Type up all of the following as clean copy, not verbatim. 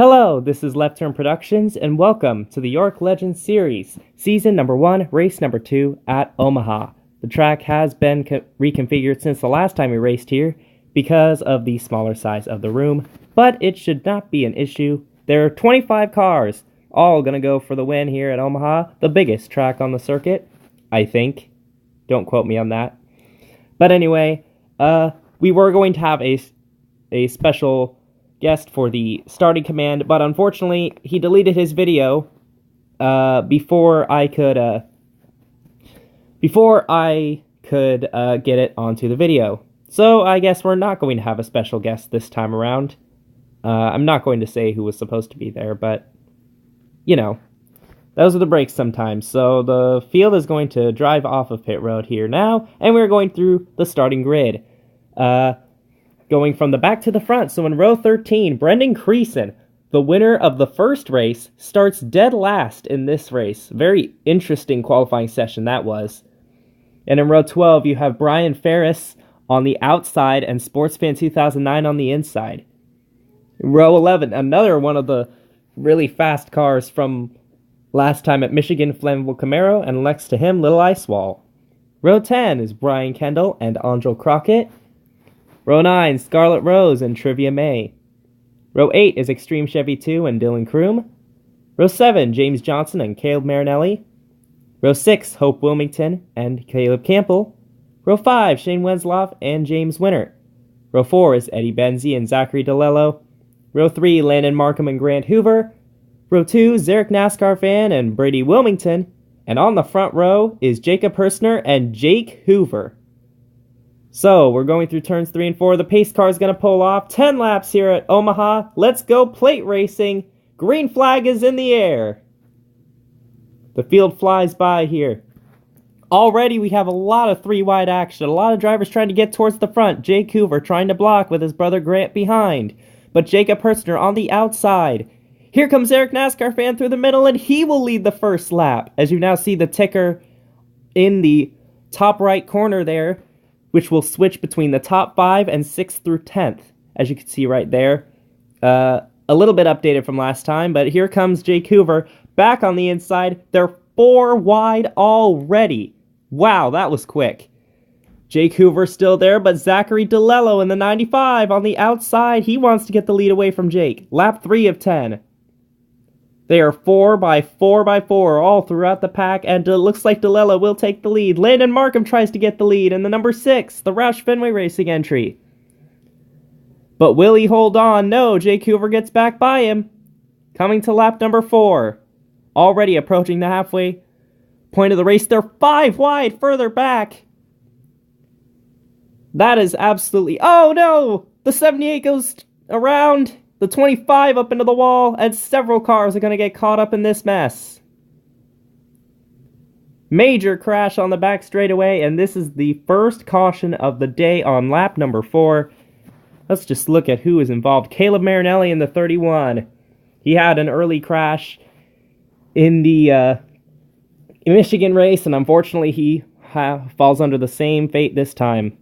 Hello, this is Left Turn Productions, and welcome to the York Legends Series, Season number 1, Race number 2 at Omaha. The track has been reconfigured since the last time we raced here because of the smaller size of the room, but it should not be an issue. There are 25 cars, all gonna go for the win here at Omaha, the biggest track on the circuit, I think. Don't quote me on that. But anyway, we were going to have a special guest for the starting command, but unfortunately he deleted his video before I could get it onto the video. So I guess we're not going to have a special guest this time around. I'm not going to say who was supposed to be there, but you know, those are the breaks sometimes. So the field is going to drive off of pit road here now, and we're going through the starting grid. Going from the back to the front. So in row 13, Brendan Creason, the winner of the first race, starts dead last in this race. Very interesting qualifying session that was. And in row 12, you have Brian Ferris on the outside and Sportsfan 2009 on the inside. In row 11, another one of the really fast cars from last time at Michigan, Flammable Camaro, and next to him, Little Ice Wall. Row 10 is Brian Kendall and Angel Crockett. Row 9, Scarlet Rose and Trivia May. Row 8 is Extreme Chevy 2 and Dylan Kroom. Row 7, James Johnson and Caleb Marinelli. Row 6, Hope Wilmington and Caleb Campbell. Row 5, Shane Wensloff and James Winter. Row 4 is Eddie Benzie and Zachary DeLello. Row 3, Landon Markham and Grant Hoover. Row 2, Zarek NASCAR Fan and Brady Wilmington. And on the front row is Jacob Herstner and Jake Hoover. So, we're going through turns 3 and 4. The pace car is going to pull off. 10 laps here at Omaha. Let's go plate racing. Green flag is in the air. The field flies by here. Already we have a lot of three-wide action. A lot of drivers trying to get towards the front. Jake Hoover trying to block with his brother Grant behind. But Jacob Hertzner on the outside. Here comes Eric NASCAR Fan through the middle, and he will lead the first lap. As you now see the ticker in the top right corner there, which will switch between the top 5 and 6th through 10th, as you can see right there. A little bit updated from last time, but here comes Jake Hoover back on the inside. They're 4 wide already. Wow, that was quick. Jake Hoover still there, but Zachary DeLello in the 95 on the outside. He wants to get the lead away from Jake. Lap 3 of 10. They are 4 by 4 by 4 all throughout the pack, and it looks like DeLello will take the lead. Landon Markham tries to get the lead in the number 6, the Roush Fenway Racing entry. But will he hold on? No, Jake Hoover gets back by him. Coming to lap number 4. Already approaching the halfway point of the race. They're 5 wide further back. That is absolutely... Oh no! The 78 goes around... The 25 up into the wall, and several cars are going to get caught up in this mess. Major crash on the back straightaway, and this is the first caution of the day on lap number 4. Let's just look at who is involved. Caleb Marinelli in the 31. He had an early crash in the Michigan race, and unfortunately he falls under the same fate this time.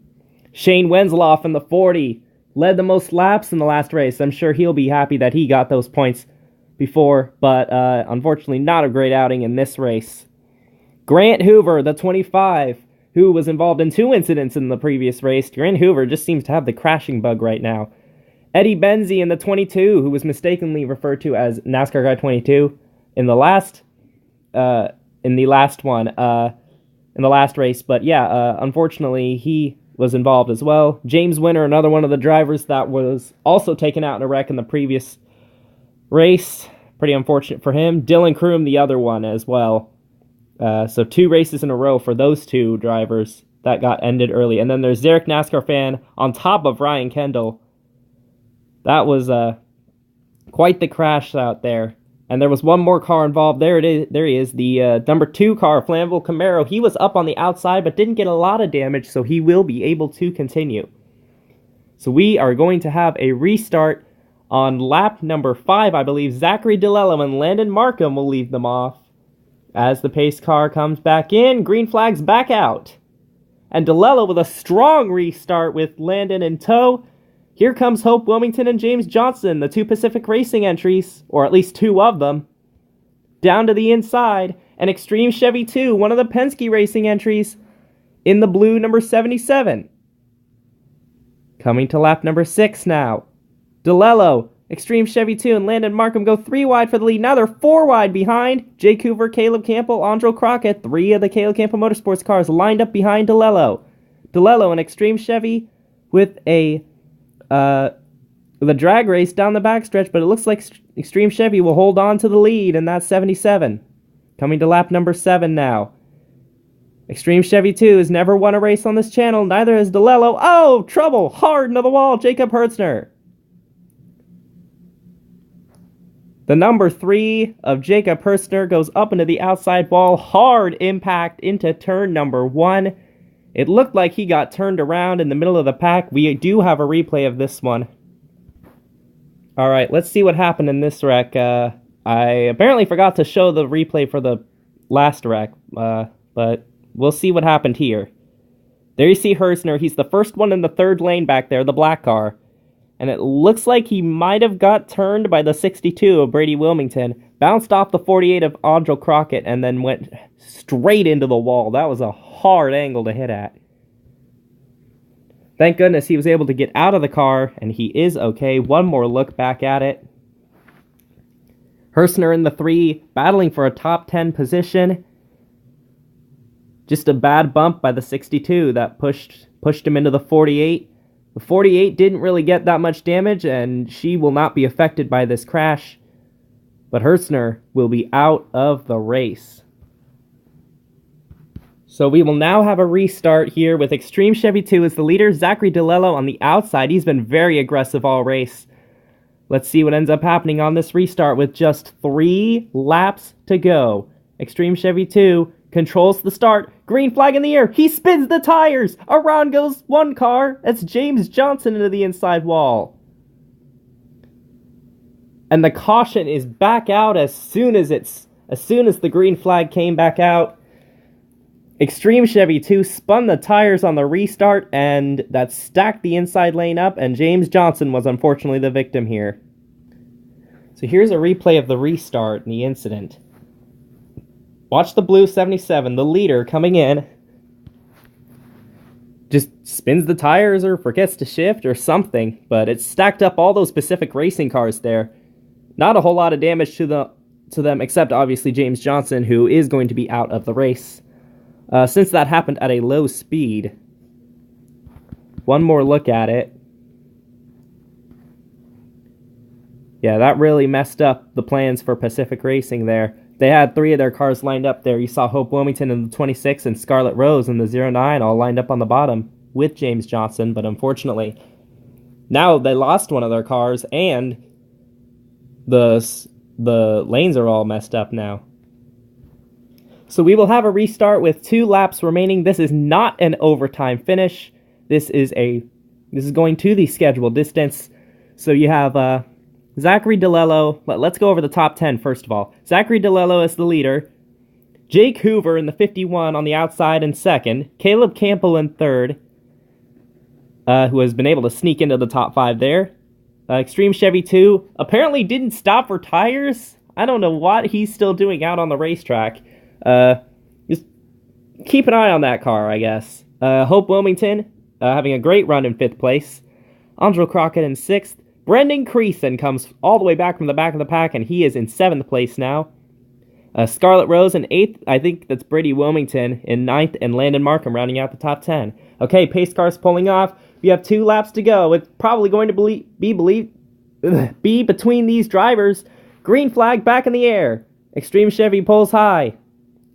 Shane Wensloff in the 40. Led the most laps in the last race. I'm sure he'll be happy that he got those points before, but unfortunately not a great outing in this race. Grant Hoover, the 25, who was involved in 2 incidents in the previous race. Grant Hoover just seems to have the crashing bug right now. Eddie Benzie in the 22, who was mistakenly referred to as NASCAR Guy 22 in the last race, but yeah, unfortunately he was involved as well. James Winter, another one of the drivers that was also taken out in a wreck in the previous race. Pretty unfortunate for him. Dylan Kroom, the other one as well. So 2 races in a row for those 2 drivers that got ended early. And then there's Zarek NASCAR Fan on top of Ryan Kendall. That was quite the crash out there. And there was one more car involved. There he is, the number 2 car, Flammable Camaro. He was up on the outside, but didn't get a lot of damage, so he will be able to continue. So we are going to have a restart on lap number 5, I believe. Zachary DeLello and Landon Markham will leave them off. As the pace car comes back in, green flag's back out. And DeLello with a strong restart with Landon in tow. Here comes Hope Wilmington and James Johnson, the two Pacific Racing entries, or at least two of them. Down to the inside, and Extreme Chevy 2, one of the Penske Racing entries, in the blue number 77. Coming to lap number 6 now. DeLello, Extreme Chevy 2, and Landon Markham go 3 wide for the lead. Now they're 4 wide behind. Jake Hoover, Caleb Campbell, Andrew Crockett, 3 of the Caleb Campbell Motorsports cars lined up behind DeLello. DeLello, an Extreme Chevy with the drag race down the backstretch, but it looks like Extreme Chevy will hold on to the lead, and that's 77. Coming to lap number 7 now. Extreme Chevy 2 has never won a race on this channel, neither has DeLello. Oh, trouble! Hard into the wall, Jacob Hertzner. The number 3 of Jacob Hertzner goes up into the outside wall, hard impact into turn number 1. It looked like he got turned around in the middle of the pack. We do have a replay of this one. Alright, let's see what happened in this wreck. I apparently forgot to show the replay for the last wreck, but we'll see what happened here. There you see Hertzner. He's the first one in the third lane back there, the black car. And it looks like he might have got turned by the 62 of Brady Wilmington, bounced off the 48 of Andrew Crockett, and then went straight into the wall. That was a hard angle to hit at. Thank goodness he was able to get out of the car, and he is okay. One more look back at it. Hertzner in the 3, battling for a top 10 position. Just a bad bump by the 62 that pushed him into the 48. The 48 didn't really get that much damage, and she will not be affected by this crash. But Hertzner will be out of the race. So we will now have a restart here with Extreme Chevy 2 as the leader. Zachary DeLello on the outside. He's been very aggressive all race. Let's see what ends up happening on this restart with just 3 laps to go. Extreme Chevy 2 controls the start. Green flag in the air. He spins the tires. Around goes one car. That's James Johnson into the inside wall. And the caution is back out as soon as the green flag came back out. Extreme Chevy 2 spun the tires on the restart, and that stacked the inside lane up, and James Johnson was unfortunately the victim here. So here's a replay of the restart and the incident. Watch the blue 77, the leader coming in, just spins the tires or forgets to shift or something, but it stacked up all those Pacific Racing cars there. Not a whole lot of damage to them, except obviously James Johnson, who is going to be out of the race. Since that happened at a low speed, one more look at it. Yeah, that really messed up the plans for Pacific Racing there. They had 3 of their cars lined up there. You saw Hope Wilmington in the 26 and Scarlett Rose in the 09 all lined up on the bottom with James Johnson, but unfortunately, now they lost one of their cars, and the lanes are all messed up now. So we will have a restart with 2 laps remaining. This is not an overtime finish. This is going to the scheduled distance. So you have Zachary DeLello. Let's go over the top 10 first of all. Zachary DeLello is the leader. Jake Hoover in the 51 on the outside in second. Caleb Campbell in third, who has been able to sneak into the top 5 there. Extreme Chevy 2 apparently didn't stop for tires. I don't know what he's still doing out on the racetrack. Just keep an eye on that car, I guess. Hope Wilmington having a great run in 5th place. Andrew Crockett in 6th. Brendan Creason comes all the way back from the back of the pack, and he is in 7th place now. Scarlett Rose in 8th. I think that's Brady Wilmington in 9th, and Landon Markham rounding out the top 10. Okay, pace cars pulling off. We have 2 laps to go. It's probably going to be between these drivers. Green flag back in the air. Extreme Chevy pulls high.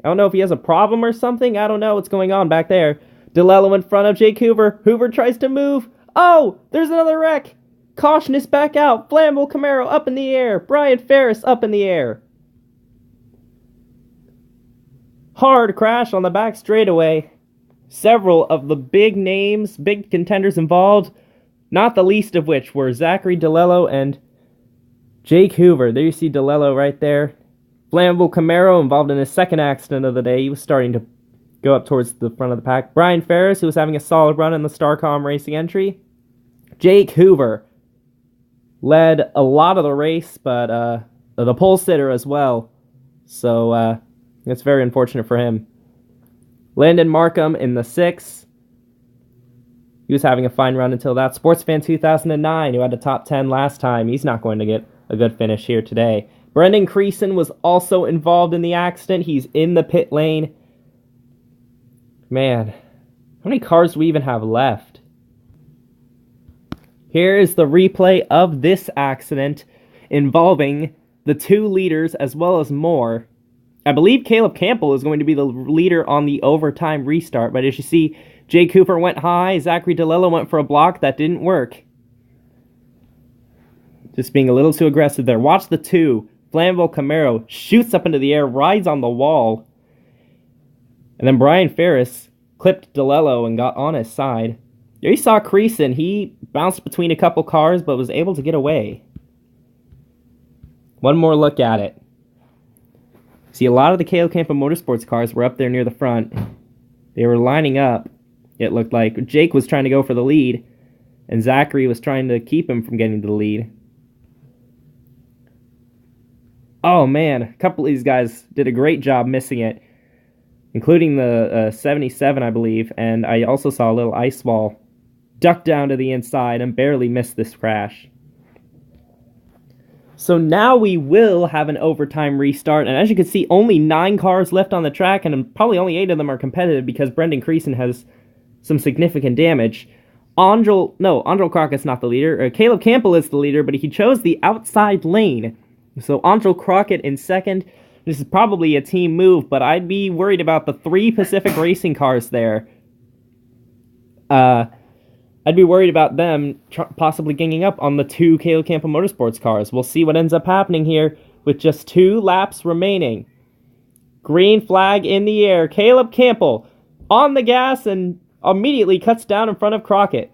I don't know if he has a problem or something. I don't know what's going on back there. DeLello in front of Jake Hoover. Hoover tries to move. Oh, there's another wreck. Caution is back out. Flammable Camaro up in the air. Brian Ferris up in the air. Hard crash on the back straightaway. Several of the big names, big contenders involved, not the least of which were Zachary DeLello and Jake Hoover. There you see DeLello right there. Flammable Camaro involved in his second accident of the day. He was starting to go up towards the front of the pack. Brian Ferris, who was having a solid run in the Starcom Racing entry. Jake Hoover led a lot of the race, but the pole sitter as well. So it's very unfortunate for him. Landon Markham in the 6th. He was having a fine run until that. Sportsfan 2009, who had a top 10 last time, he's not going to get a good finish here today. Brendan Creason was also involved in the accident. He's in the pit lane. Man, how many cars do we even have left? Here is the replay of this accident involving the 2 leaders as well as more. I believe Caleb Campbell is going to be the leader on the overtime restart, but as you see, Jake Cooper went high, Zachary DeLillo went for a block, that didn't work. Just being a little too aggressive there. Watch the 2. Flamville Camaro shoots up into the air, rides on the wall. And then Brian Ferris clipped DeLillo and got on his side. There you saw Creason. He bounced between a couple cars, but was able to get away. One more look at it. See, a lot of the Caleb Campbell Motorsports cars were up there near the front. They were lining up. It looked like Jake was trying to go for the lead, and Zachary was trying to keep him from getting to the lead. Oh man, a couple of these guys did a great job missing it, including the 77, I believe, and I also saw a little ice wall duck down to the inside and barely missed this crash. So now we will have an overtime restart, and as you can see, only 9 cars left on the track, and probably only 8 of them are competitive because Brendan Creason has some significant damage. Andrel Crockett's not the leader. Caleb Campbell is the leader, but he chose the outside lane. So Andrel Crockett in 2nd. This is probably a team move, but I'd be worried about the 3 Pacific Racing cars there. I'd be worried about them possibly ganging up on the 2 Caleb Campbell Motorsports cars. We'll see what ends up happening here with just 2 laps remaining. Green flag in the air. Caleb Campbell on the gas and immediately cuts down in front of Crockett.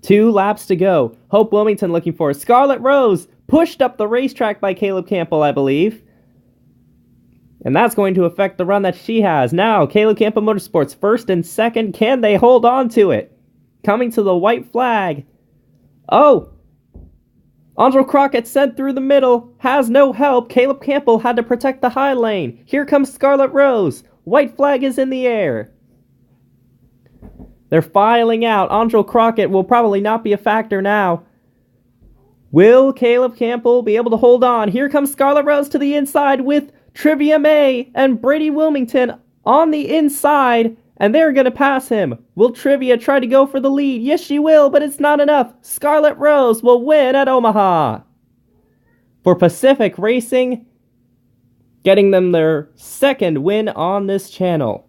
2 laps to go. Hope Wilmington looking for Scarlett Rose, pushed up the racetrack by Caleb Campbell, I believe. And that's going to affect the run that she has. Now, Caleb Campbell Motorsports, 1st and 2nd. Can they hold on to it? Coming to the white flag. Oh! Andrel Crockett sent through the middle. Has no help. Caleb Campbell had to protect the high lane. Here comes Scarlett Rose. White flag is in the air. They're filing out. Andrel Crockett will probably not be a factor now. Will Caleb Campbell be able to hold on? Here comes Scarlett Rose to the inside with Trivia May and Brady Wilmington on the inside, and they're going to pass him. Will Trivia try to go for the lead? Yes, she will, but it's not enough. Scarlett Rose will win at Omaha. For Pacific Racing, getting them their 2nd win on this channel.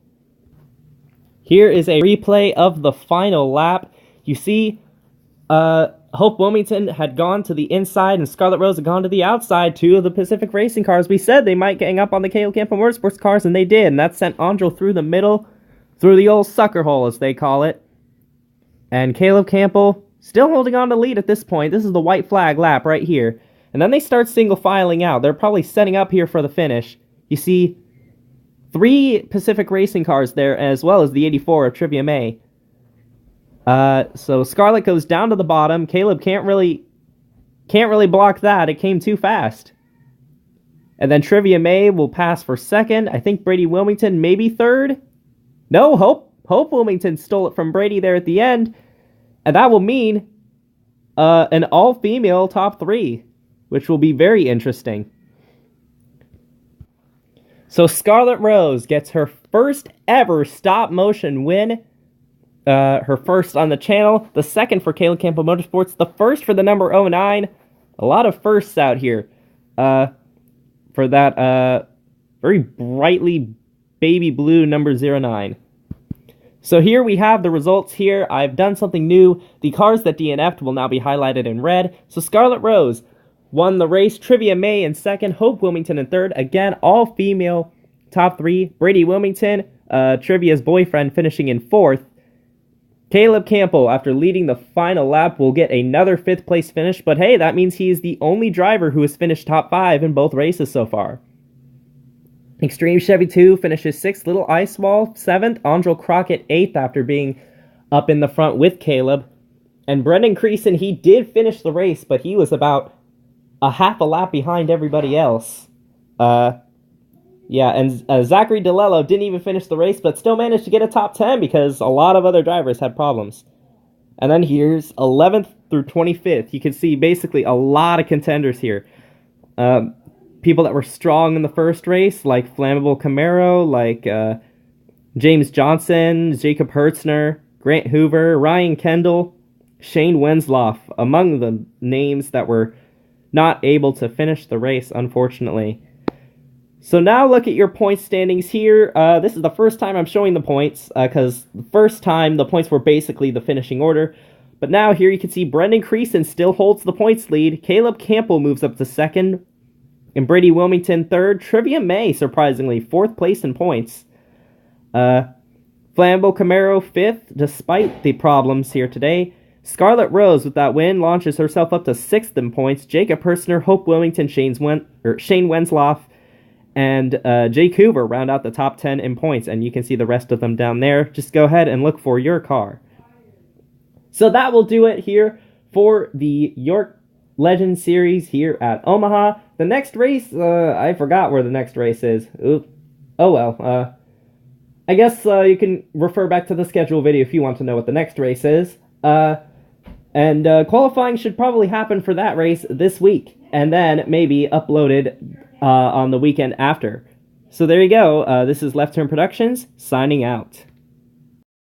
Here is a replay of the final lap. You see, Hope Wilmington had gone to the inside and Scarlett Rose had gone to the outside. 2 of the Pacific Racing cars. We said they might gang up on the Caleb Campbell Motorsports cars, and they did. And that sent Andrel through the middle, through the old sucker hole, as they call it. And Caleb Campbell still holding on to lead at this point. This is the white flag lap right here. And then they start single filing out. They're probably setting up here for the finish. You see 3 Pacific Racing cars there, as well as the 84 of Trivia May. So Scarlett goes down to the bottom. Caleb can't really block that. It came too fast. And then Trivia May will pass for 2nd. I think Brady Wilmington maybe 3rd. No, Hope Wilmington stole it from Brady there at the end. And that will mean an all-female top 3, which will be very interesting. So Scarlett Rose gets her first ever stop-motion win. Her first on the channel, the 2nd for Caleb Campbell Motorsports, the 1st for the number 09. A lot of firsts out here for that very brightly baby blue number 09. So here we have the results here. I've done something new. The cars that DNF'd will now be highlighted in red. So Scarlett Rose won the race. Trivia May in 2nd. Hope Wilmington in 3rd. Again, all female top 3. Brady Wilmington, Trivia's boyfriend, finishing in 4th. Caleb Campbell, after leading the final lap, will get another 5th place finish, but hey, that means he is the only driver who has finished top 5 in both races so far. Extreme Chevy 2 finishes 6th, Little Ice Wall 7th, Andrel Crockett 8th after being up in the front with Caleb. And Brendan Creason, he did finish the race, but he was about a half a lap behind everybody else. Yeah, and Zachary DeLello didn't even finish the race, but still managed to get a top 10 because a lot of other drivers had problems. And then here's 11th through 25th. You can see basically a lot of contenders here. People that were strong in the first race, like Flammable Camaro, like James Johnson, Jacob Hertzner, Grant Hoover, Ryan Kendall, Shane Wensloff, among the names that were not able to finish the race, unfortunately. So now look at your point standings here. This is the first time I'm showing the points, because the first time the points were basically the finishing order. But now here you can see Brendan Creason still holds the points lead. Caleb Campbell moves up to second. And Brady Wilmington third. Trivia May, surprisingly, fourth place in points. Flambeau Camaro fifth, despite the problems here today. Scarlett Rose, with that win, launches herself up to sixth in points. Jacob Hertzner, Hope Wilmington, Shane Wensloff, and Jake Hoover round out the top 10 in points. And you can see the rest of them down there. Just go ahead and look for your car. So that will do it here for the York Legends Series here at Omaha. The next race, I forgot where the next race is. Oop. Oh well. I guess you can refer back to the schedule video if you want to know what the next race is. And qualifying should probably happen for that race this week, and then maybe uploaded on the weekend after. So there you go. This is Left Turn Productions, signing out.